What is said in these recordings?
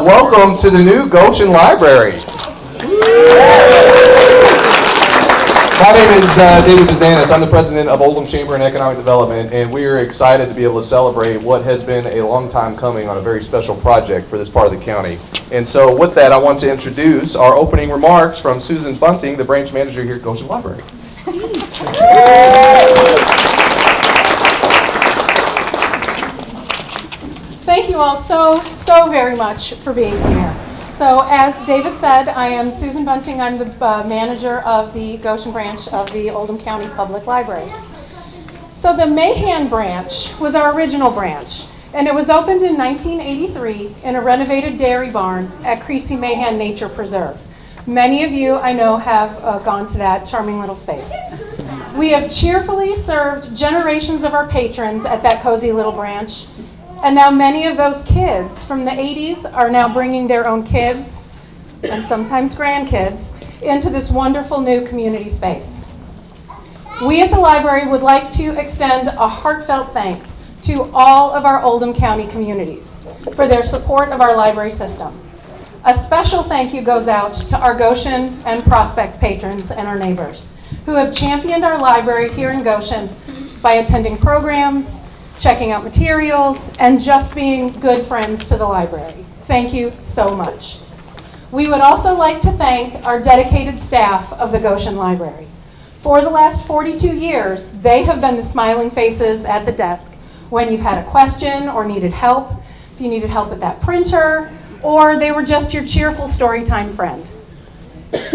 Welcome to the new Goshen Library. My name is David Bizanis. I'm the president of Oldham Chamber and Economic Development, and we are excited to be able to celebrate what has been a long time coming on a very special project for this part of the county. And so with that, I want to introduce our opening remarks from Susan Bunting, the branch manager here at Goshen Library. Thank you all so very much for being here. So as David said, I am Susan Bunting. I'm the manager of the Goshen branch of the Oldham County Public Library. So the Mahan branch was our original branch, and it was opened in 1983 in a renovated dairy barn at Creasy Mahan Nature Preserve. Many of you, I know, have gone to that charming little space. We have cheerfully served generations of our patrons at that cozy little branch. And now many of those kids from the 80s are now bringing their own kids, and sometimes grandkids, into this wonderful new community space. We at the library would like to extend a heartfelt thanks to all of our Oldham County communities for their support of our library system. A special thank you goes out to our Goshen and Prospect patrons and our neighbors who have championed our library here in Goshen by attending programs, checking out materials, and just being good friends to the library. Thank you so much. We would also like to thank our dedicated staff of the Goshen Library. For the last 42 years, they have been the smiling faces at the desk when you've had a question or needed help, if you needed help with that printer, or they were just your cheerful storytime friend.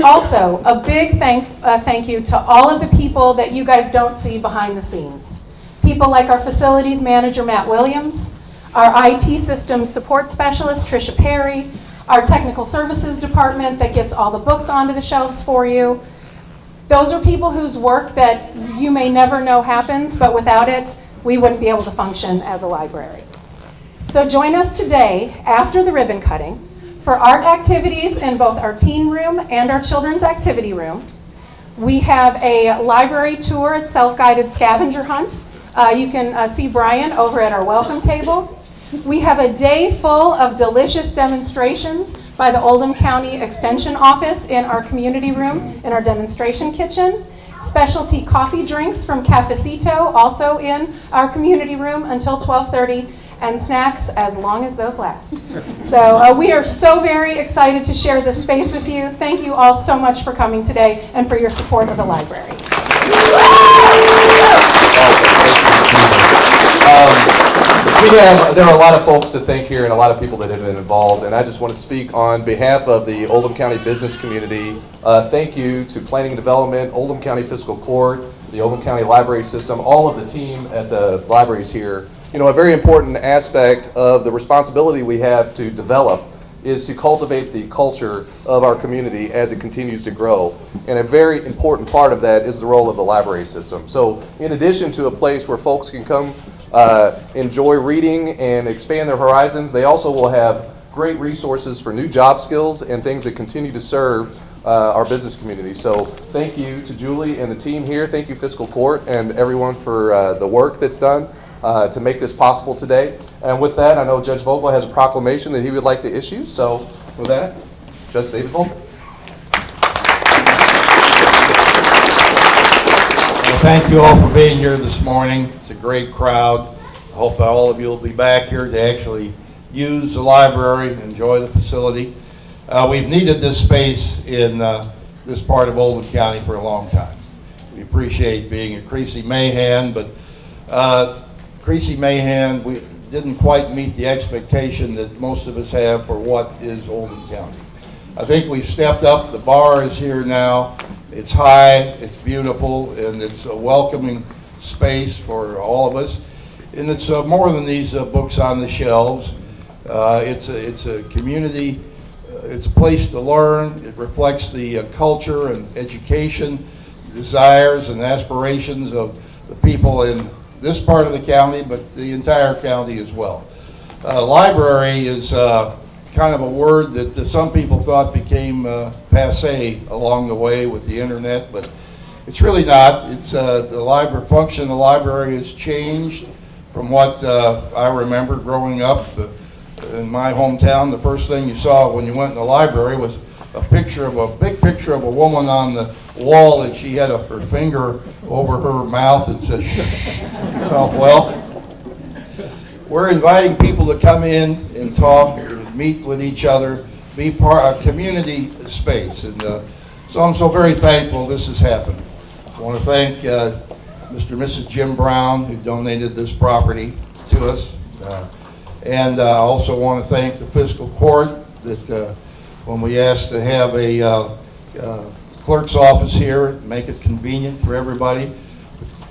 Also, a big thank you to all of the people that you guys don't see behind the scenes. People like our facilities manager, Matt Williams, our IT system support specialist, Tricia Perry, our technical services department that gets all the books onto the shelves for you. Those are people whose work that you may never know happens, but without it, we wouldn't be able to function as a library. So join us today after the ribbon cutting for art activities in both our teen room and our children's activity room. We have a library tour, self-guided scavenger hunt. You can see Brian over at our welcome table. We have a day full of delicious demonstrations by the Oldham County Extension Office in our community room, in our demonstration kitchen. Specialty coffee drinks from Cafecito, also in our community room until 12:30, and snacks as long as those last. So we are so very excited to share this space with you. Thank you all so much for coming today and for your support of the library. There are a lot of folks to thank here and a lot of people that have been involved, and I just want to speak on behalf of the Oldham County business community. Thank you to Planning and Development, Oldham County Fiscal Court, the Oldham County Library System, all of the team at the libraries here. You know, a very important aspect of the responsibility we have to develop is to cultivate the culture of our community as it continues to grow. And a very important part of that is the role of the library system. So in addition to a place where folks can come enjoy reading and expand their horizons, they also will have great resources for new job skills and things that continue to serve our business community. So thank you to Julie and the team here. Thank you, Fiscal Court, and everyone for the work that's done to make this possible today. And with that, I know Judge Vogel has a proclamation that he would like to issue. So with that, Judge David Vogel. Well, thank you all for being here this morning. It's a great crowd. I hope that all of you will be back here to actually use the library and enjoy the facility. We've needed this space in this part of Oldham County for a long time. We appreciate being at Creasy Mahan, but Creasy Mahan, we didn't quite meet the expectation that most of us have for what is Oldham County. I think we've stepped up. The bar is here now. It's high, it's beautiful, and it's a welcoming space for all of us. And it's more than these books on the shelves. It's a community. It's a place to learn. It reflects the culture and education, desires and aspirations of the people in this part of the county, but the entire county as well. Library is kind of a word that some people thought became passe along the way with the internet, but it's really not. It's the library function of the library has changed from what I remember growing up. in my hometown, the first thing you saw when you went in the library was a big picture of a woman on the wall that she had her finger over her mouth and said, shh. Well, we're inviting people to come in and talk, meet with each other, be part of a community space. And so I'm so very thankful this has happened. I want to thank Mr. and Mrs. Jim Brown, who donated this property to us. And I also want to thank the fiscal court that when we asked to have a clerk's office here, make it convenient for everybody,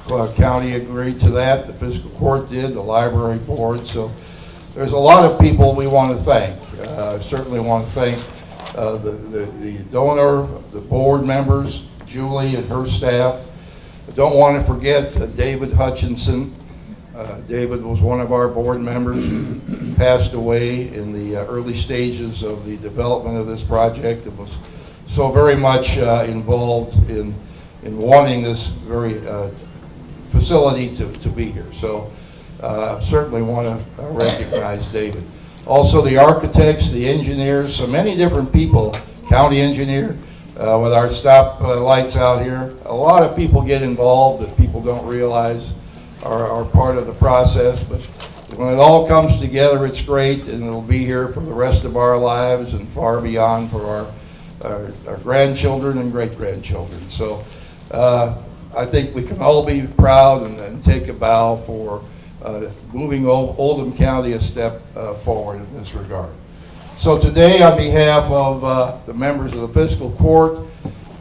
the county agreed to that, the fiscal court did, the library board. So there's a lot of people we want to thank. I certainly want to thank the donor, the board members, Julie and her staff. I don't want to forget David Hutchinson. David was one of our board members who passed away in the early stages of the development of this project and was so very much involved in wanting this very facility to be here. So certainly want to recognize David. Also the architects, the engineers, so many different people, county engineer, with our stop lights out here. A lot of people get involved that people don't realize are part of the process, but when it all comes together, it's great, and it'll be here for the rest of our lives and far beyond for our grandchildren and great-grandchildren. So I think we can all be proud and take a bow for moving Oldham County a step forward in this regard. So today, on behalf of the members of the fiscal court,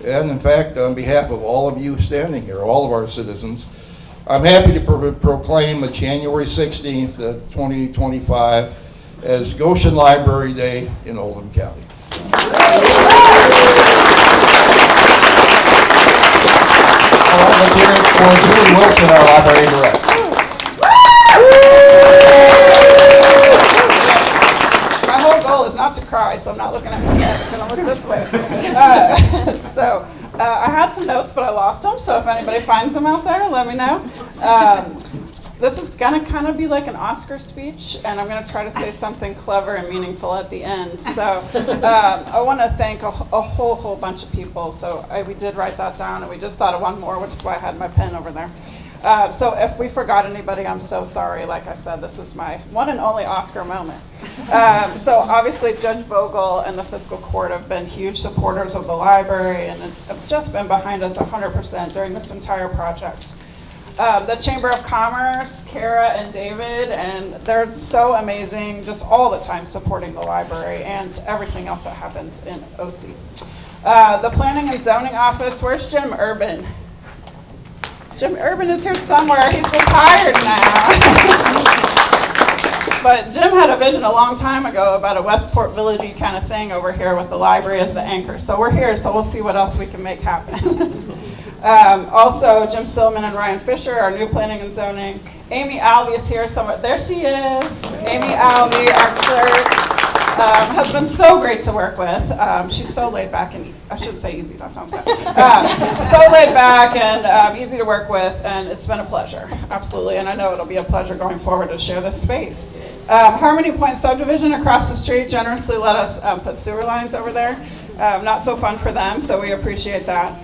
and in fact on behalf of all of you standing here, all of our citizens, I'm happy to proclaim January 16th, 2025 as Goshen Library Day in Oldham County. All right, let's hear it for Julie Wilson, our library director. My whole goal is not to cry, so I'm not looking at my head. I'm going to look this way. I had some notes, but I lost them, so if anybody finds them out there, let me know. This is going to kind of be like an Oscar speech, and I'm going to try to say something clever and meaningful at the end. So I want to thank a whole bunch of people. So we did write that down, and we just thought of one more, which is why I had my pen over there. So if we forgot anybody, I'm so sorry. Like I said, this is my one and only Oscar moment. So obviously Judge Vogel and the fiscal court have been huge supporters of the library and have just been behind us 100% during this entire project. The Chamber of Commerce, Kara and David, and they're so amazing, just all the time supporting the library and everything else that happens in OC. The Planning and Zoning Office, where's Jim Urban? Jim Urban is here somewhere. He's retired now. But Jim had a vision a long time ago about a Westport Village-y kind of thing over here with the library as the anchor. So we're here, so we'll see what else we can make happen. Also, Jim Silman and Ryan Fisher, our new planning and zoning. Amy Albee is here somewhere. There she is. Amy Albee, our clerk. Has been so great to work with. She's so laid back and, I shouldn't say easy, that sounds bad. So laid back and easy to work with, and it's been a pleasure, absolutely. And I know it'll be a pleasure going forward to share this space. Harmony Point Subdivision across the street generously let us put sewer lines over there. Not so fun for them, so we appreciate that.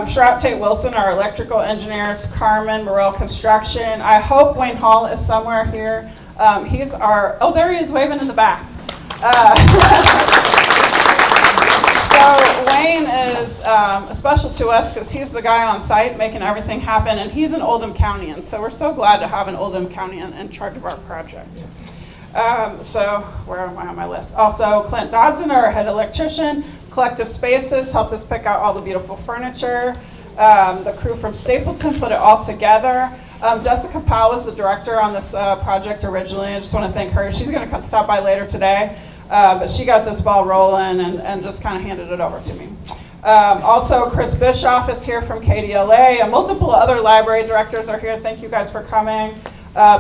Shrout Tate Wilson, our electrical engineers, Carmen, Morel Construction. I hope Wayne Hall is somewhere here. He's our, oh, there he is waving in the back. So Wayne is special to us because he's the guy on site making everything happen, and he's an Oldham Countian, so we're so glad to have an Oldham Countian in charge of our project. So where am I on my list? Also, Clint Dodson, our head electrician. Collective Spaces helped us pick out all the beautiful furniture. The crew from Stapleton put it all together. Jessica Powell was the director on this project originally. I just want to thank her. She's going to stop by later today. But she got this ball rolling and just kind of handed it over to me. Also, Chris Bischoff is here from KDLA, and multiple other library directors are here. Thank you guys for coming.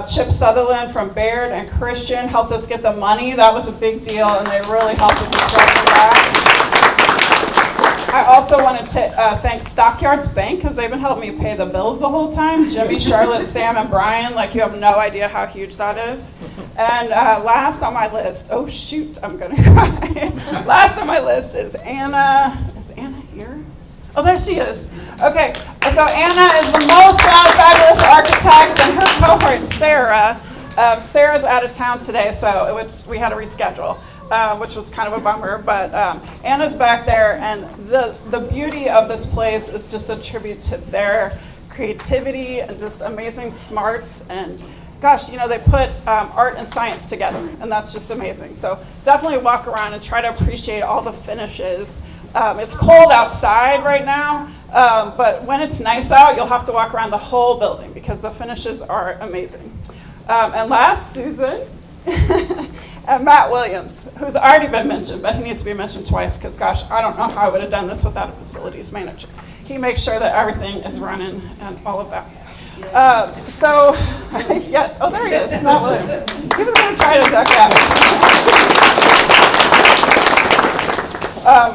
Chip Sutherland from Baird and Christian helped us get the money. That was a big deal, and they really helped with the structure that. I also want to thank Stockyards Bank because they've been helping me pay the bills the whole time. Jimmy, Charlotte, Sam, and Brian, like you have no idea how huge that is. And last on my list, oh shoot, I'm gonna cry. Last on my list is Anna. Is Anna here? Oh, there she is. Okay, so Anna is the most fabulous architect, and her cohort, Sarah. Sarah's out of town today, so we had to reschedule, which was kind of a bummer. But Anna's back there, and the beauty of this place is just a tribute to their creativity and just amazing smarts. And gosh, they put art and science together, and that's just amazing. So definitely walk around and try to appreciate all the finishes. It's cold outside right now, but when it's nice out, you'll have to walk around the whole building because the finishes are amazing. And last, Susan and Matt Williams, who's already been mentioned, but he needs to be mentioned twice because, gosh, I don't know how I would have done this without a facilities manager. He makes sure that everything is running and all of that. Yes, oh, there he is, Matt Williams. He was going to try to duck out.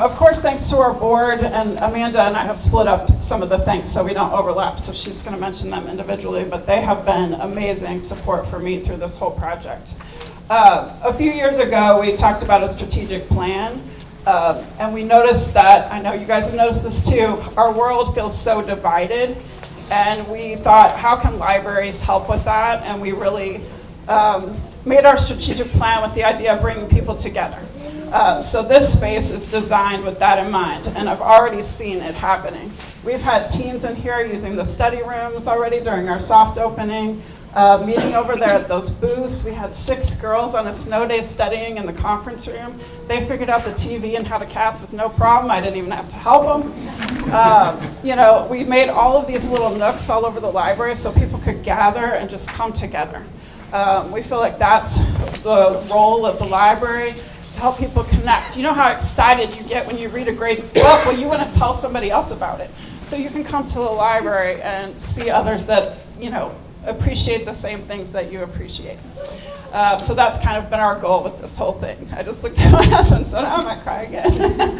Of course, thanks to our board, and Amanda and I have split up some of the thanks so we don't overlap, so she's going to mention them individually, but they have been amazing support for me through this whole project. A few years ago, we talked about a strategic plan, and we noticed that, I know you guys have noticed this too, our world feels so divided, and we thought, how can libraries help with that? And we really made our strategic plan with the idea of bringing people together. So this space is designed with that in mind, and I've already seen it happening. We've had teens in here using the study rooms already during our soft opening, meeting over there at those booths. We had 6 girls on a snow day studying in the conference room. They figured out the TV and how to cast with no problem. I didn't even have to help them. We made all of these little nooks all over the library so people could gather and just come together. We feel like that's the role of the library, to help people connect. You know how excited you get when you read a great book? Well, you want to tell somebody else about it. So you can come to the library and see others that, appreciate the same things that you appreciate. So that's kind of been our goal with this whole thing. I just looked at my husband, so now I might cry again.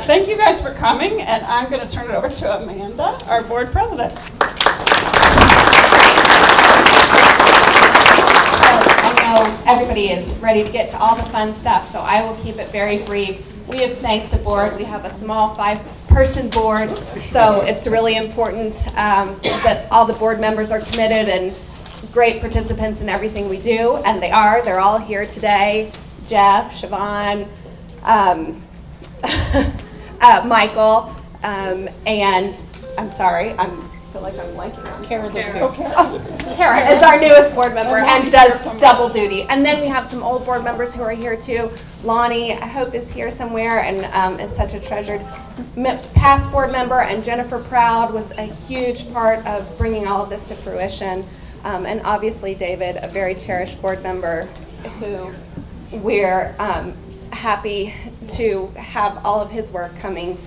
Thank you guys for coming, and I'm going to turn it over to Amanda, our board president. I know everybody is ready to get to all the fun stuff, so I will keep it very brief. We have thanked the board. We have a small 5-person board, so it's really important that all the board members are committed and great participants in everything we do, and they are. They're all here today. Jeff, Siobhan, Michael, and I'm sorry, I feel like I'm blanking on Kara's over here. Okay. Kara is our newest board member and does double duty. And then we have some old board members who are here too. Lonnie, I hope, is here somewhere and is such a treasured past board member. And Jennifer Proud was a huge part of bringing all of this to fruition. And obviously David, a very cherished board member who we're happy to have all of his work coming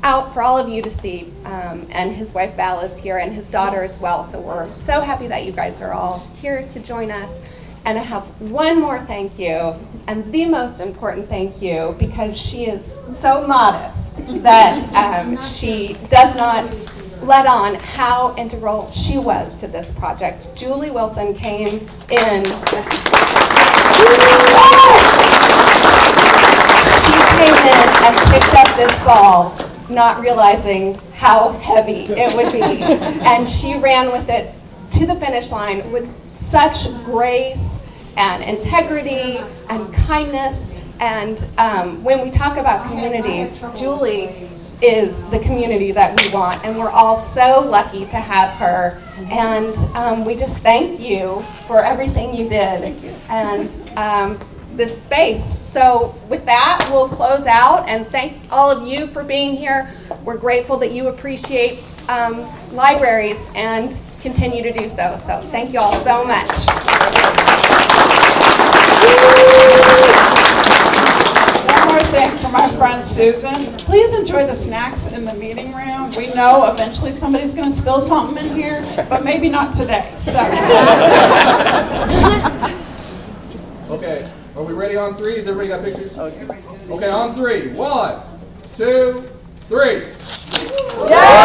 out for all of you to see, and his wife Val is here and his daughter as well, so we're so happy that you guys are all here to join us. And I have one more thank you, and the most important thank you, because she is so modest that she does not let on how integral she was to this project. Julie Wilson came in. She came in and picked up this ball, not realizing how heavy it would be. And she ran with it to the finish line with such grace and integrity and kindness. And when we talk about community, Julie is the community that we want, and we're all so lucky to have her. And we just thank you for everything you did and this space. So with that, we'll close out and thank all of you for being here. We're grateful that you appreciate libraries and continue to do so. So thank you all so much. One more thing for my friend Susan. Please enjoy the snacks in the meeting room. We know eventually somebody's going to spill something in here, but maybe not today. So. Okay, are we ready on 3? Has everybody got pictures? Okay, on 3. 1, 2, 3. Yay!